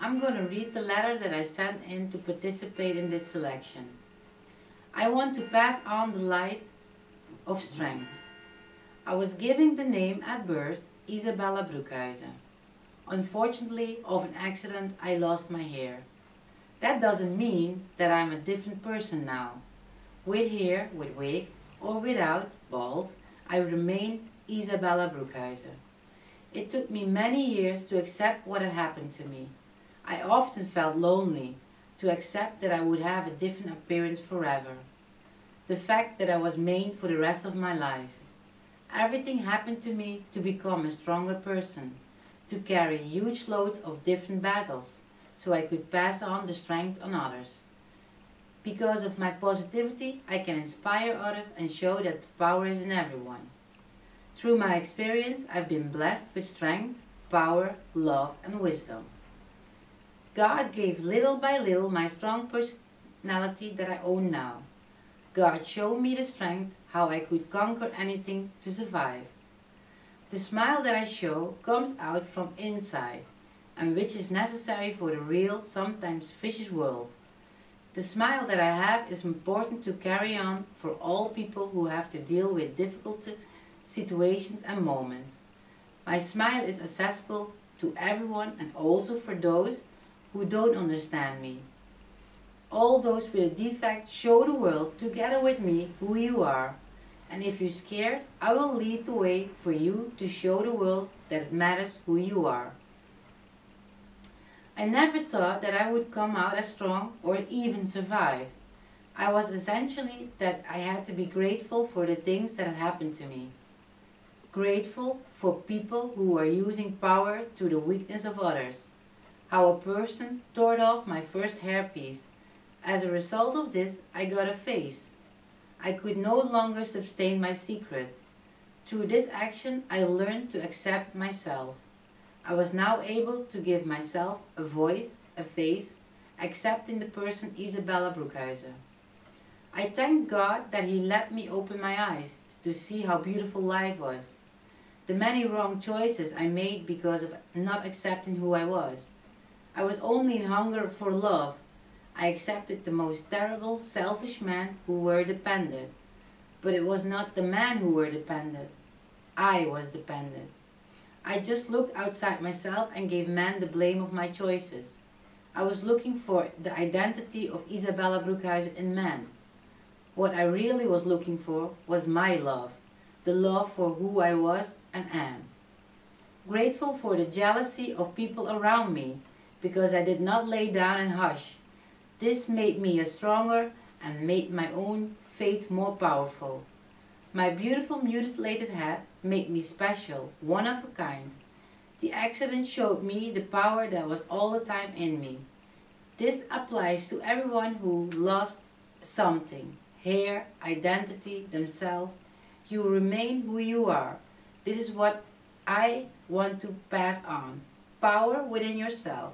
I'm going to read the letter that I sent in to participate in this selection. I want to pass on the light of strength. I was given the name at birth Isabella Broekhuizen. Unfortunately, of an accident, I lost my hair. That doesn't mean that I'm a different person now. With hair, with wig, or without, bald, I remain Isabella Broekhuizen. It took me many years to accept what had happened to me. I often felt lonely, to accept that I would have a different appearance forever. The fact that I was made for the rest of my life. Everything happened to me to become a stronger person, to carry huge loads of different battles, so I could pass on the strength on others. Because of my positivity, I can inspire others and show that the power is in everyone. Through my experience, I've been blessed with strength, power, love, and wisdom. God gave little by little my strong personality that I own now. God showed me the strength, how I could conquer anything to survive. The smile that I show comes out from inside, and which is necessary for the real, sometimes vicious world. The smile that I have is important to carry on for all people who have to deal with difficult situations and moments. My smile is accessible to everyone and also for those who don't understand me. All those with a defect show the world together with me who you are. And if you're scared, I will lead the way for you to show the world that it matters who you are. I never thought that I would come out as strong or even survive. I was essentially that I had to be grateful for the things that had happened to me. Grateful for people who are using power to the weakness of others. How a person tore off my first hairpiece. As a result of this, I got a face. I could no longer sustain my secret. Through this action, I learned to accept myself. I was now able to give myself a voice, a face, accepting the person Isabella Broekhuizen. I thank God that He let me open my eyes to see how beautiful life was. The many wrong choices I made because of not accepting who I was. I was only in hunger for love. I accepted the most terrible, selfish men who were dependent. But it was not the men who were dependent. I was dependent. I just looked outside myself and gave men the blame of my choices. I was looking for the identity of Isabella Broekhuizen in men. What I really was looking for was my love, the love for who I was and am. Grateful for the jealousy of people around me, because I did not lay down and hush. This made me a stronger and made my own faith more powerful. My beautiful mutilated head made me special, one of a kind. The accident showed me the power that was all the time in me. This applies to everyone who lost something, hair, identity, themselves. You remain who you are. This is what I want to pass on. Power within yourself.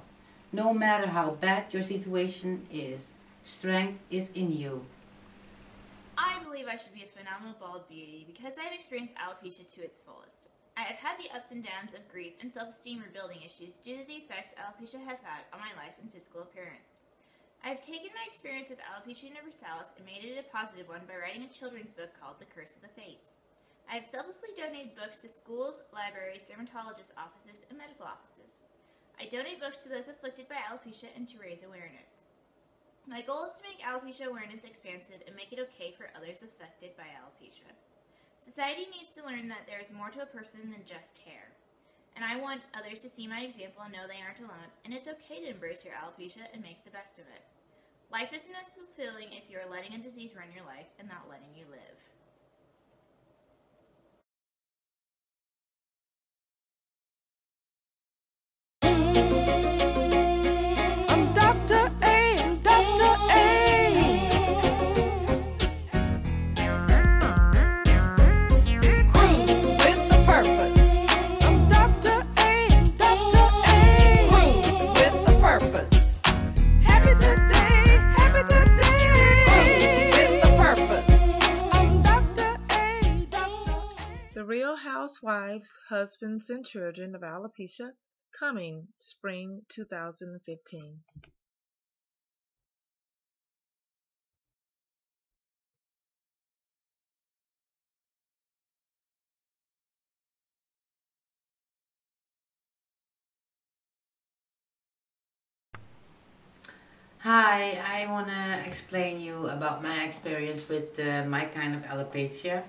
No matter how bad your situation is, strength is in you. I believe I should be a phenomenal bald beauty because I have experienced alopecia to its fullest. I have had the ups and downs of grief and self-esteem rebuilding issues due to the effects alopecia has had on my life and physical appearance. I have taken my experience with alopecia universalis and made it a positive one by writing a children's book called The Curse of the Fates. I have selflessly donated books to schools, libraries, dermatologist offices, and medical offices. I donate books to those afflicted by alopecia and to raise awareness. My goal is to make alopecia awareness expansive and make it okay for others affected by alopecia. Society needs to learn that there is more to a person than just hair. And I want others to see my example and know they aren't alone, and it's okay to embrace your alopecia and make the best of it. Life isn't as fulfilling if you are letting a disease run your life and not letting you live. I'm Dr. A, I'm Dr. A. Cruise with a purpose. I'm Dr. A, I'm Dr. A. Cruise with a purpose. Happy today, happy today. Cruise with a purpose. I'm Dr. A, Dr. A. The Real Housewives, Husbands, and Children of Alopecia coming spring 2015. Hi, I want to explain you about my experience with my kind of alopecia.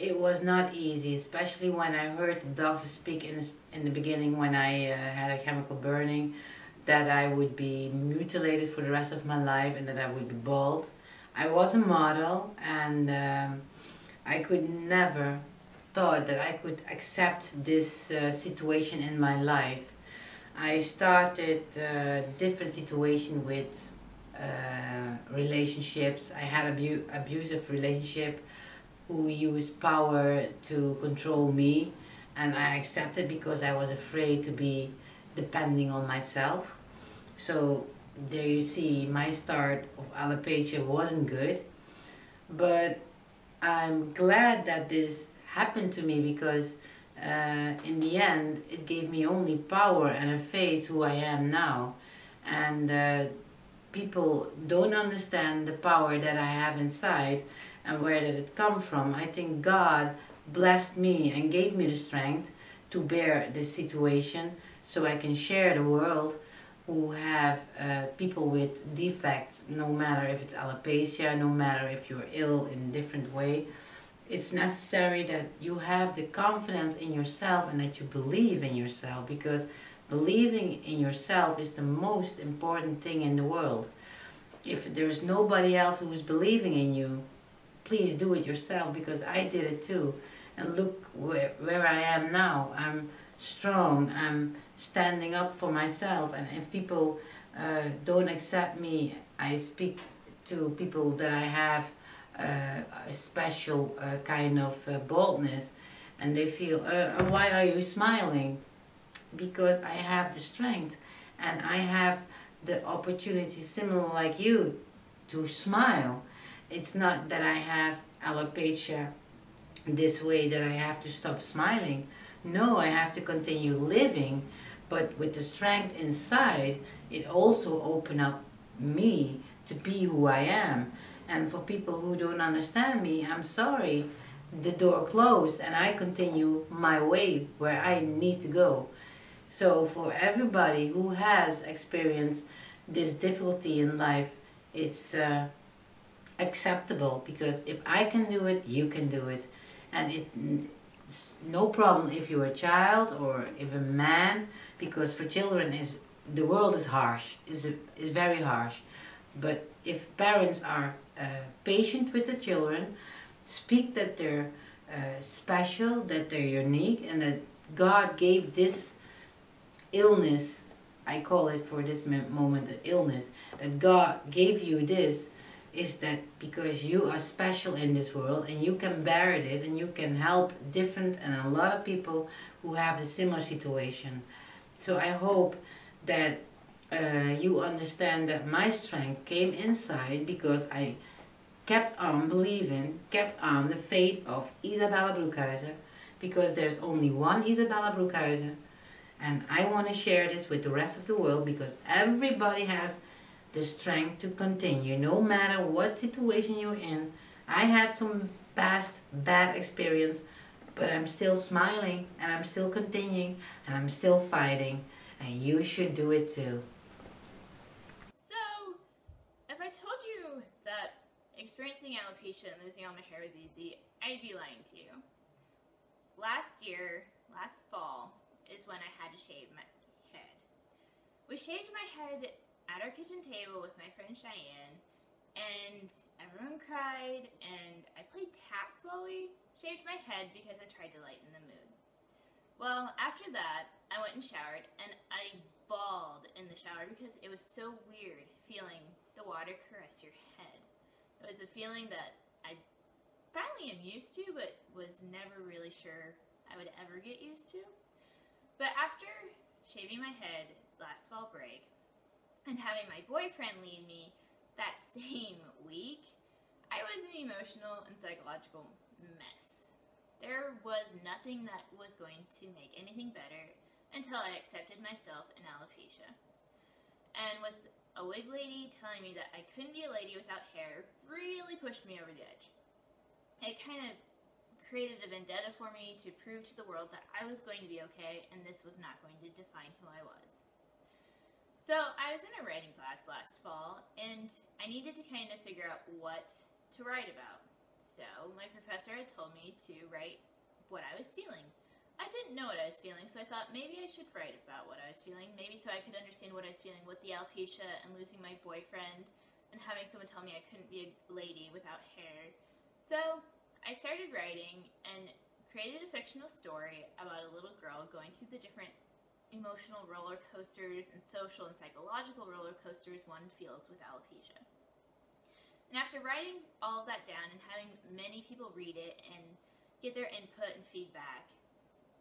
It was not easy, especially when I heard the doctor speak in the beginning when I had a chemical burning, that I would be mutilated for the rest of my life and that I would be bald. I was a model and I could never thought that I could accept this situation in my life. I started different situation with relationships. I had abusive relationship who used power to control me, and I accepted because I was afraid to be depending on myself. So there you see, my start of alopecia wasn't good, but I'm glad that this happened to me because in the end it gave me only power and a face who I am now. And people don't understand the power that I have inside and where did it come from. I think God blessed me and gave me the strength to bear this situation so I can share the world who have people with defects, no matter if it's alopecia, no matter if you're ill in a different way. It's necessary that you have the confidence in yourself and that you believe in yourself, because believing in yourself is the most important thing in the world. If there's nobody else who is believing in you, please do it yourself, because I did it too. And look where I am now. I'm strong. I'm standing up for myself. And if people don't accept me, I speak to people that I have a special kind of boldness, and they feel, why are you smiling? Because I have the strength and I have the opportunity, similar like you, to smile. It's not that I have alopecia this way that I have to stop smiling. No, I have to continue living, but with the strength inside, it also opened up me to be who I am. And for people who don't understand me, I'm sorry. The door closed and I continue my way where I need to go. So for everybody who has experienced this difficulty in life, it's acceptable, because if I can do it, you can do it. And it's no problem if you're a child or if a man, because for children the world is harsh, is very harsh. But if parents are patient with the children, speak that they're special, that they're unique, and that God gave this illness, I call it for this moment an illness, that God gave you this, is that because you are special in this world and you can bear this and you can help different and a lot of people who have the similar situation. So I hope that you understand that my strength came inside because I kept on believing, kept on the faith of Isabella Broekhuizen, because there's only one Isabella Broekhuizen, and I want to share this with the rest of the world, because everybody has the strength to continue, no matter what situation you're in. I had some past bad experience, but I'm still smiling, and I'm still continuing, and I'm still fighting, and you should do it too. So, if I told you that experiencing alopecia and losing all my hair was easy, I'd be lying to you. Last fall, is when I had to shave my head. We shaved my head at our kitchen table with my friend Cheyenne, and everyone cried, and I played taps while we shaved my head because I tried to lighten the mood. Well, after that, I went and showered, and I bawled in the shower because it was so weird feeling the water caress your head. It was a feeling that I finally am used to, but was never really sure I would ever get used to. But after shaving my head last fall break and having my boyfriend leave me that same week, I was an emotional and psychological mess. There was nothing that was going to make anything better. until I accepted myself in alopecia. And with a wig lady telling me that I couldn't be a lady without hair really pushed me over the edge. It kind of created a vendetta for me to prove to the world that I was going to be okay and this was not going to define who I was. So I was in a writing class last fall and I needed to kind of figure out what to write about. So my professor had told me to write what I was feeling. I didn't know what I was feeling, so I thought maybe I should write about what I was feeling, maybe so I could understand what I was feeling with the alopecia and losing my boyfriend and having someone tell me I couldn't be a lady without hair. So I started writing and created a fictional story about a little girl going through the different emotional roller coasters and social and psychological roller coasters one feels with alopecia. And after writing all of that down and having many people read it and get their input and feedback,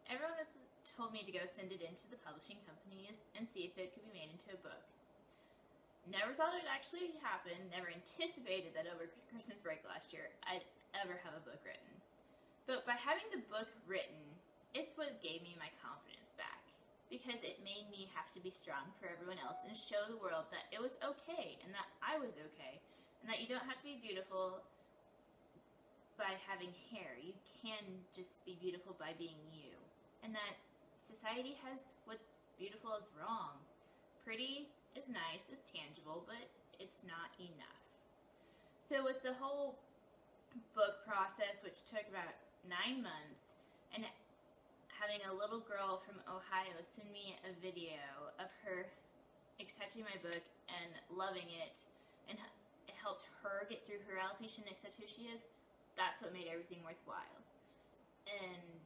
everyone has told me to go send it into the publishing companies and see if it could be made into a book. Never thought it would actually happen, never anticipated that over Christmas break last year I'd ever have a book written. But by having the book written, it's what gave me my confidence back, because it made me have to be strong for everyone else and show the world that it was okay and that I was okay and that you don't have to be beautiful by having hair. You can just be beautiful by being you. And that society has what's beautiful is wrong. Pretty is nice, it's tangible, but it's not enough. So with the whole book process, which took about 9 months, and having a little girl from Ohio send me a video of her accepting my book and loving it, and it helped her get through her alopecia and accept who she is, that's what made everything worthwhile. And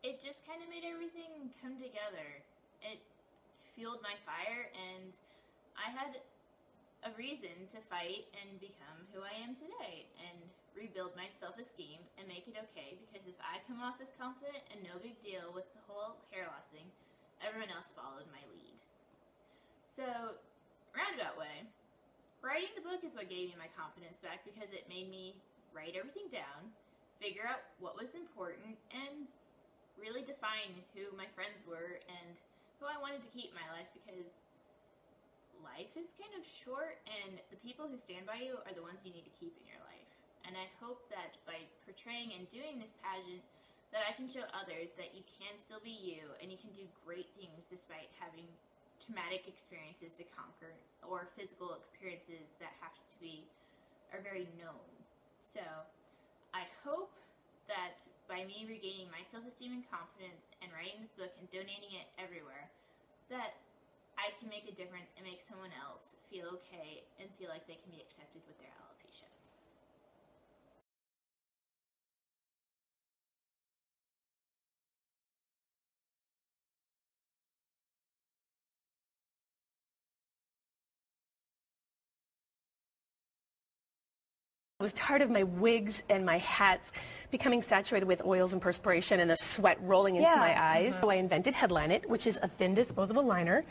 it just kind of made everything come together. It fueled my fire, and I had a reason to fight and become who I am today and rebuild my self-esteem and make it okay, because if I come off as confident and no big deal with the whole hair lossing, everyone else followed my lead. So, roundabout way, writing the book is what gave me my confidence back, because it made me write everything down, figure out what was important, and really define who my friends were and who I wanted to keep in my life, because life is kind of short and the people who stand by you are the ones you need to keep in your life. And I hope that by portraying and doing this pageant that I can show others that you can still be you and you can do great things despite having traumatic experiences to conquer or physical appearances that are very known. So I hope that by me regaining my self-esteem and confidence and writing this book and donating it everywhere, that I can make a difference and make someone else feel okay and feel like they can be accepted with their alopecia. I was tired of my wigs and my hats becoming saturated with oils and perspiration and the sweat rolling into my eyes. So I invented Headline It, which is a thin disposable liner.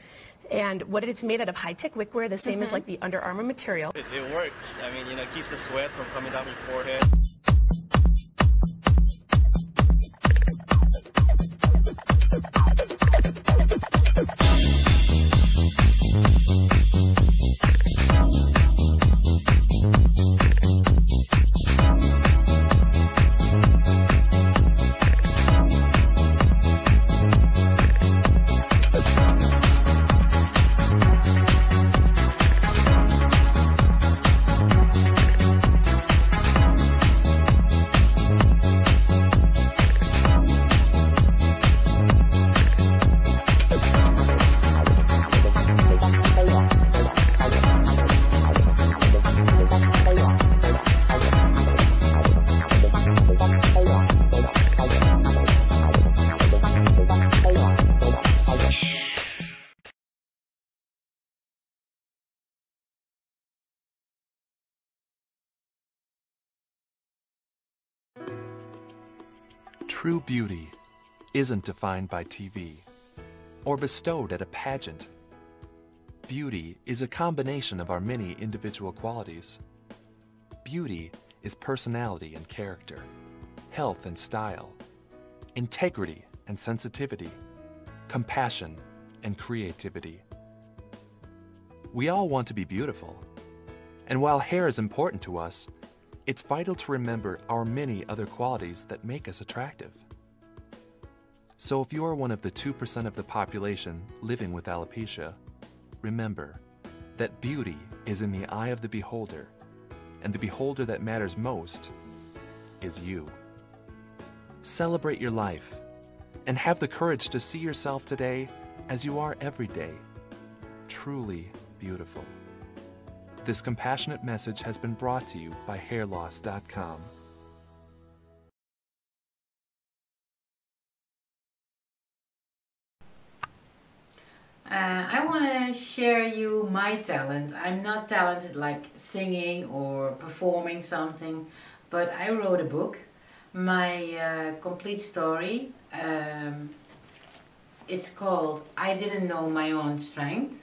And what it's made out of high-tech wickware, the same as like the Under Armour material. It works. I mean, it keeps the sweat from coming down your forehead. True beauty isn't defined by TV or bestowed at a pageant. Beauty is a combination of our many individual qualities. Beauty is personality and character, health and style, integrity and sensitivity, compassion and creativity. We all want to be beautiful, and while hair is important to us, it's vital to remember our many other qualities that make us attractive. So if you are one of the 2% of the population living with alopecia, remember that beauty is in the eye of the beholder, and the beholder that matters most is you. Celebrate your life and have the courage to see yourself today as you are every day, truly beautiful. This compassionate message has been brought to you by hairloss.com. I want to share you my talent. I'm not talented like singing or performing something, but I wrote a book, my complete story. It's called I Didn't Know My Own Strength.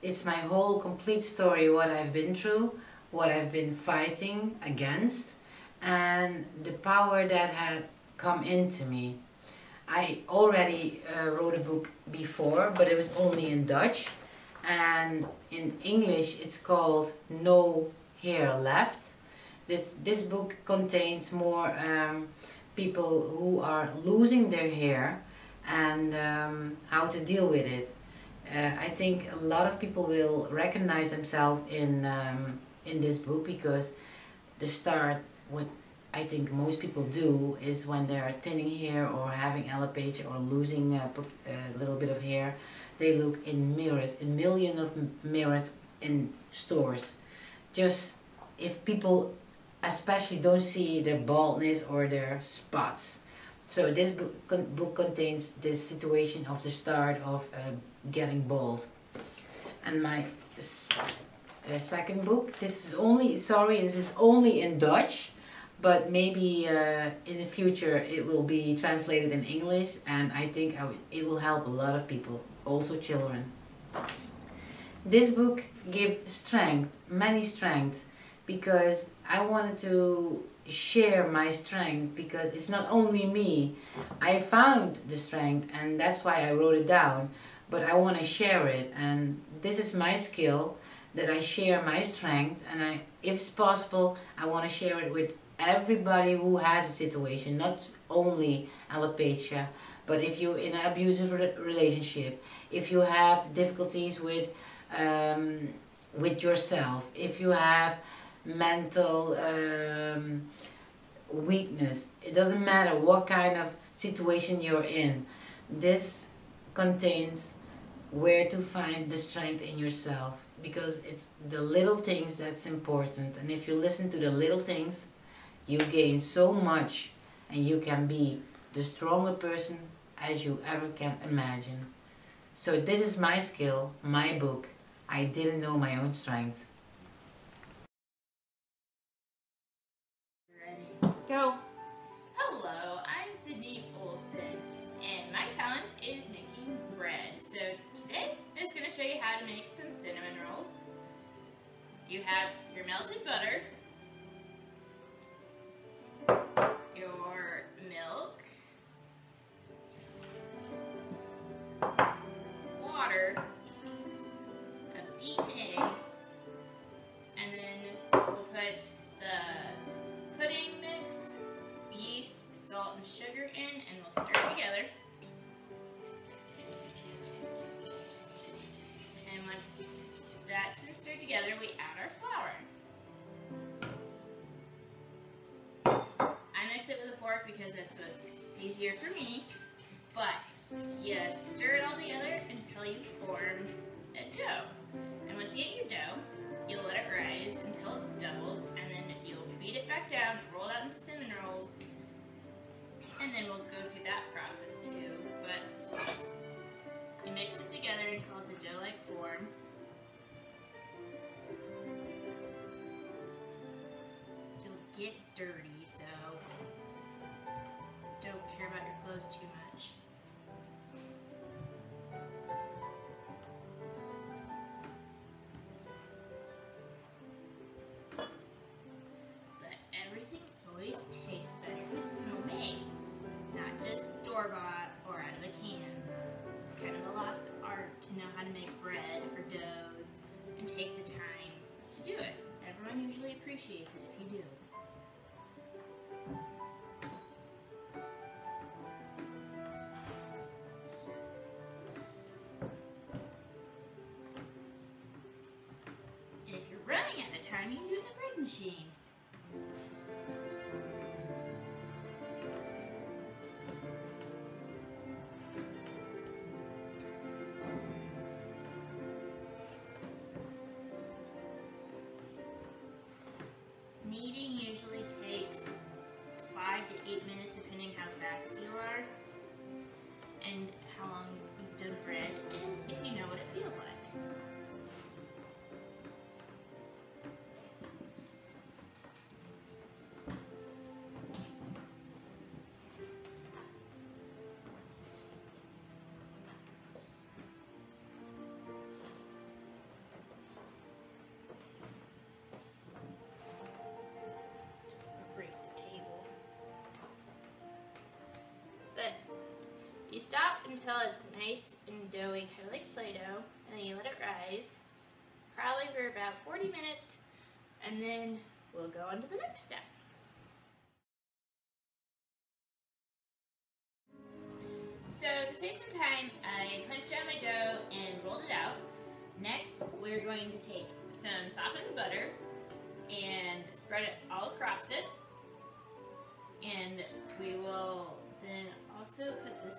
It's my whole complete story, what I've been through, what I've been fighting against, and the power that had come into me. I already wrote a book before, but it was only in Dutch, and in English it's called No Hair Left. This book contains more people who are losing their hair and how to deal with it. I think a lot of people will recognize themselves in this book, because the start, what I think most people do, is when they are thinning hair or having alopecia or losing a little bit of hair, they look in mirrors, in millions of mirrors in stores. Just if people especially don't see their baldness or their spots. So this book contains this situation of the start of getting bald. And my second book, this is only in Dutch, but maybe in the future it will be translated in English, and I think it will help a lot of people, also children. This book gives strength, many strength, because I wanted to share my strength, because it's not only me. I found the strength, and that's why I wrote it down, but I want to share it, and this is my skill, that I share my strength, and if it's possible, I want to share it with everybody who has a situation, not only alopecia, but if you're in an abusive relationship, if you have difficulties with yourself, if you have mental weakness, it doesn't matter what kind of situation you're in. This contains where to find the strength in yourself, because it's the little things that's important, and if you listen to the little things, you gain so much, and you can be the stronger person as you ever can imagine. So this is my skill, my book, I Didn't Know My Own Strength. Go. Hello, I'm Sydney Olson, and my talent is making bread. So today, I'm just going to show you how to make some cinnamon rolls. You have your melted butter, your milk, water, a beaten egg, and then we'll put the pudding mix, yeast, salt, and sugar in, and we'll stir it together. And once that's been stirred together, we add our flour. I mix it with a fork because that's what's easier for me, but you stir it all together until you form a dough. And once you get your dough, you'll let it rise until it's doubled, and then you'll beat it back down, roll it out into cinnamon rolls, and then we'll go through that process too. But you mix it together until it's a dough-like form. You'll get dirty, so don't care about your clothes too much. But everything always tastes better when it's homemade, not just store-bought or at appreciates it if you do. And if you're running at the time, you can do it in the bread machine. Kneading usually takes 5 to 8 minutes depending how fast you are and how long you've done bread and if you know what it feels like. You stop until it's nice and doughy, kind of like Play-Doh, and then you let it rise, probably for about 40 minutes, and then we'll go on to the next step. So to save some time, I punched down my dough and rolled it out. Next, we're going to take some softened butter and spread it all across it, and we will then also put this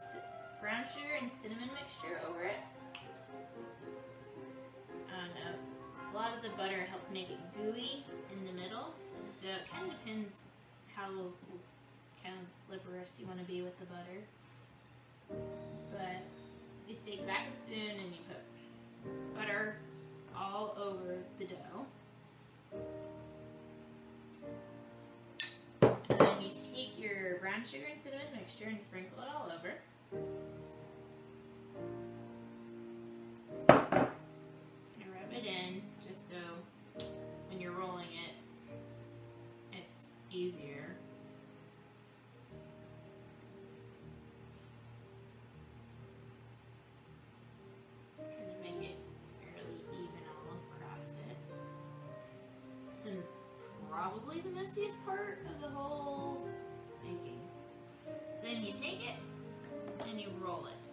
brown sugar and cinnamon mixture over it. A lot of the butter helps make it gooey in the middle, so it kind of depends how kind of liberous you want to be with the butter. But you take back the spoon and you put butter all over the dough. And then you take your brown sugar and cinnamon mixture and sprinkle it all over. And rub it in just so when you're rolling it, it's easier. Just kind of make it fairly even all across it. It's probably the messiest part of the whole baking. Then you take it and you roll it.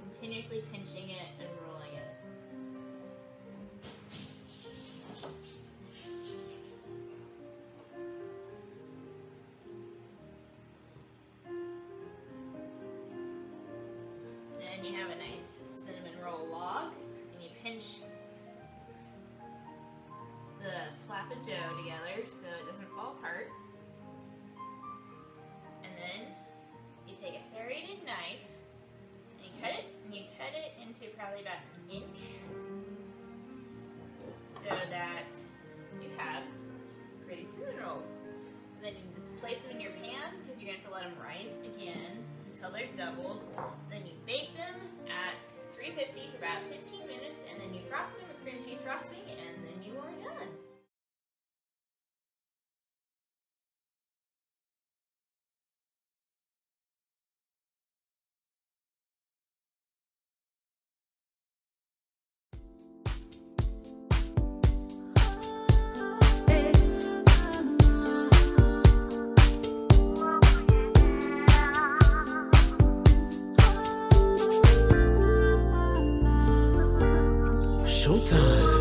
Continuously pinching it and rolling it. Then you have a nice cinnamon roll log and you pinch the flap of dough together so it doesn't fall apart. And then you take a serrated knife and you cut it into probably about an inch so that you have pretty cinnamon rolls. And then you just place them in your pan because you're going to have to let them rise again until they're doubled. Then you bake them at 350 for about 15 minutes and then you frost them with cream cheese frosting and then you are done. Showtime.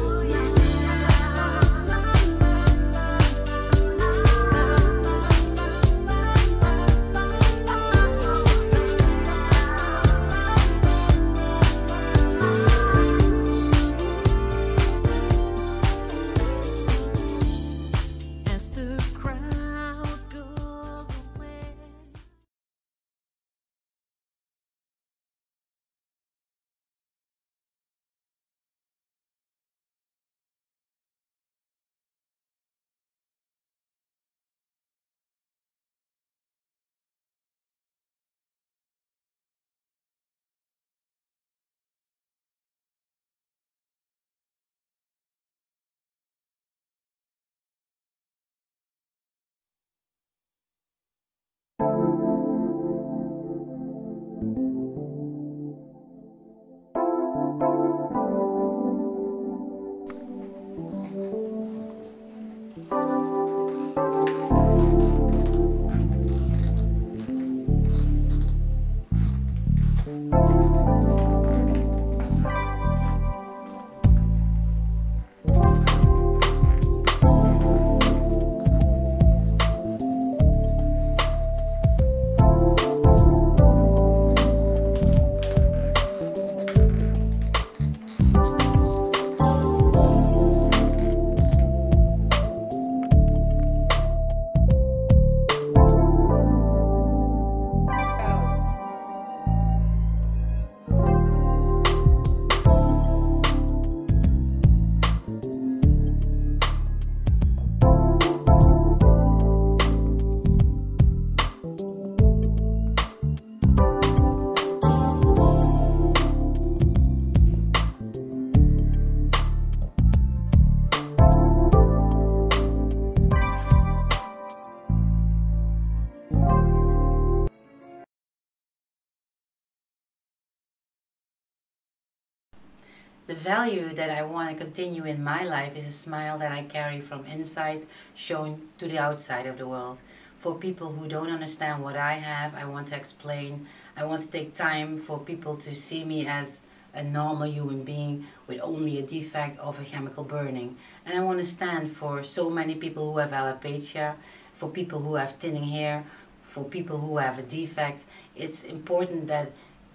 The value that I want to continue in my life is a smile that I carry from inside, shown to the outside of the world. For people who don't understand what I have, I want to explain. I want to take time for people to see me as a normal human being with only a defect of a chemical burning. And I want to stand for so many people who have alopecia, for people who have thinning hair, for people who have a defect. It's important that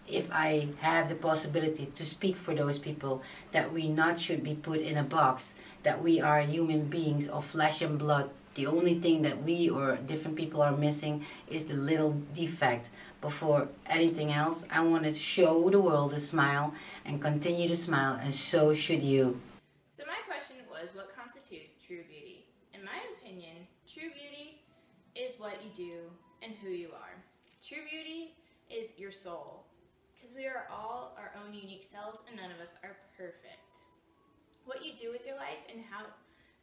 if I have the possibility to speak for those people, that we not should be put in a box, that we are human beings of flesh and blood. The only thing that we or different people are missing is the little defect. Before anything else, I want to show the world a smile and continue to smile, and so should you. So my question was, what constitutes true beauty? In my opinion, true beauty is what you do and who you are. True beauty is your soul, because we are all our own unique selves and none of us are perfect. What you do with your life and how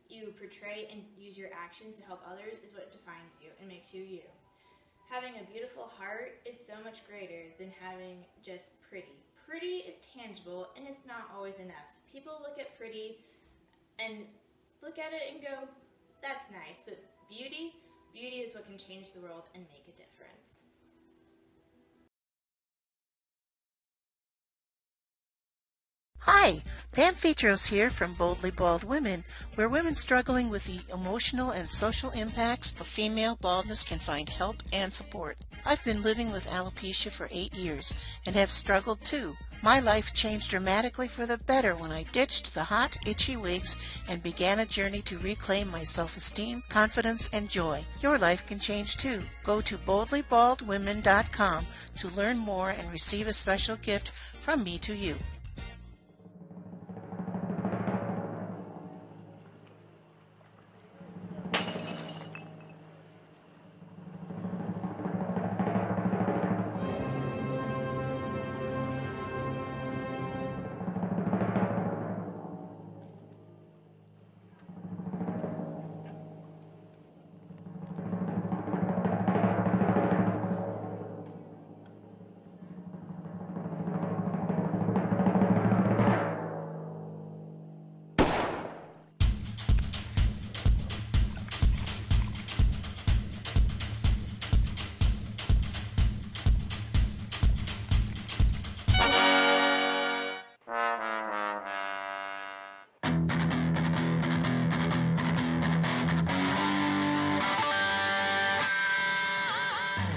you portray and use your actions to help others is what defines you and makes you you. Having a beautiful heart is so much greater than having just pretty. Pretty is tangible and it's not always enough. People look at pretty and look at it and go, that's nice, but beauty is what can change the world and make a difference. Hi, Pam Fetros here from Boldly Bald Women, where women struggling with the emotional and social impacts of female baldness can find help and support. I've been living with alopecia for 8 years and have struggled too. My life changed dramatically for the better when I ditched the hot, itchy wigs and began a journey to reclaim my self-esteem, confidence, and joy. Your life can change too. Go to boldlybaldwomen.com to learn more and receive a special gift from me to you.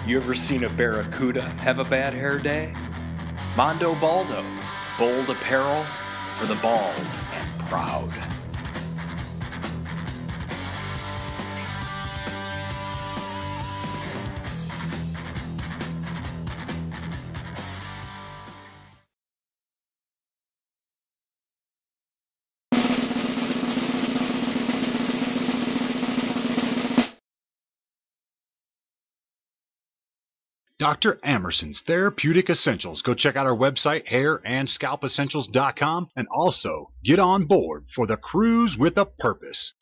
You ever seen a barracuda have a bad hair day? Mondo Baldo, bold apparel for the bald and proud. Dr. Amerson's Therapeutic Essentials. Go check out our website, hairandscalpessentials.com, and also get on board for the cruise with a purpose.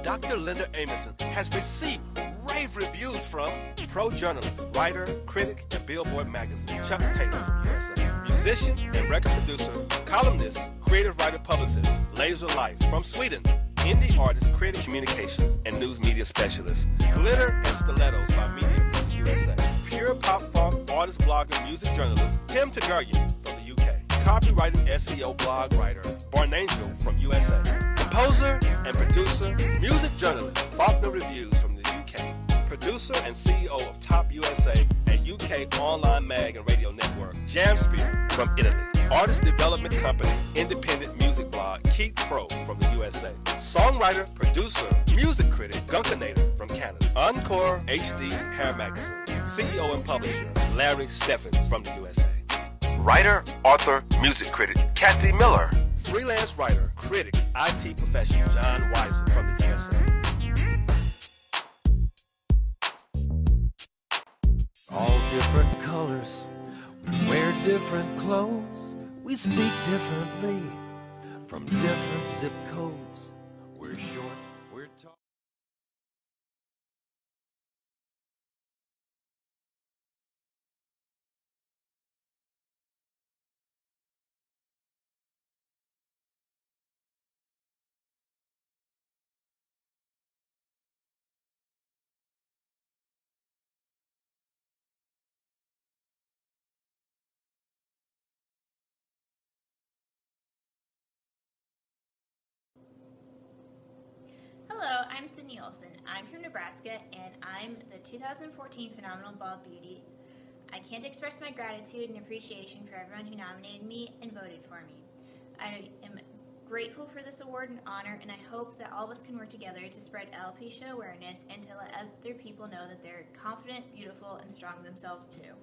Dr. Linda Amerson has received rave reviews from pro journalist, writer, critic, and Billboard magazine Chuck Taylor from USA, musician and record producer, columnist, creative writer, publicist, Laser Life from Sweden, indie artist, creative communications, and news media specialist, Glitter and Stilettos by Media from the USA, pure pop funk artist, blogger, music journalist, Tim Tagurian from the UK, copywriting SEO blog writer, Barnangel from USA, composer and producer, music journalist, Faulkner Reviews from the UK, producer and CEO of Top USA and UK online mag and radio network, Jamsphere from Italy, artist development company, independent music blog, Keith Pro from the USA, songwriter, producer, music critic, Gunkanator from Canada, Encore HD Hair Magazine, CEO and publisher, Larry Steffens from the USA, writer, author, music critic, Kathy Miller, freelance writer, critic, IT professional, John Weiser from the USA. All different colors, we wear different clothes, we speak differently from different zip codes. We're short, we're tall. Hello, I'm Sydney Olson. I'm from Nebraska, and I'm the 2014 Phenomenal Bald Beauty. I can't express my gratitude and appreciation for everyone who nominated me and voted for me. I am grateful for this award and honor, and I hope that all of us can work together to spread alopecia awareness and to let other people know that they're confident, beautiful, and strong themselves too.